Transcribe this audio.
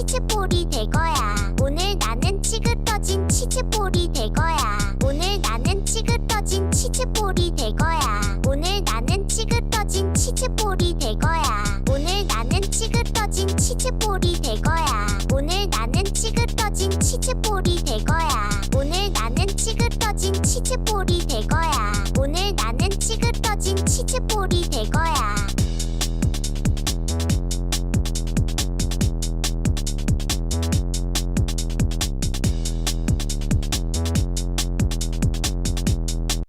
치즈볼이 될 거야. 오늘 나는 찌그러진 치즈볼이 될 거야. 오늘 나는 찌그러진 치즈볼이 될 거야. 오늘 나는 찌그러진 치즈볼이 될 거야. 오늘 나는 찌그러진 치즈볼이 될 거야. 오늘 나는 찌그러진 치즈볼이 될 거야. 오늘 나는 찌그러진 치즈볼이 될 거야. 오늘 나는 찌그러진 치즈볼이 될 거야.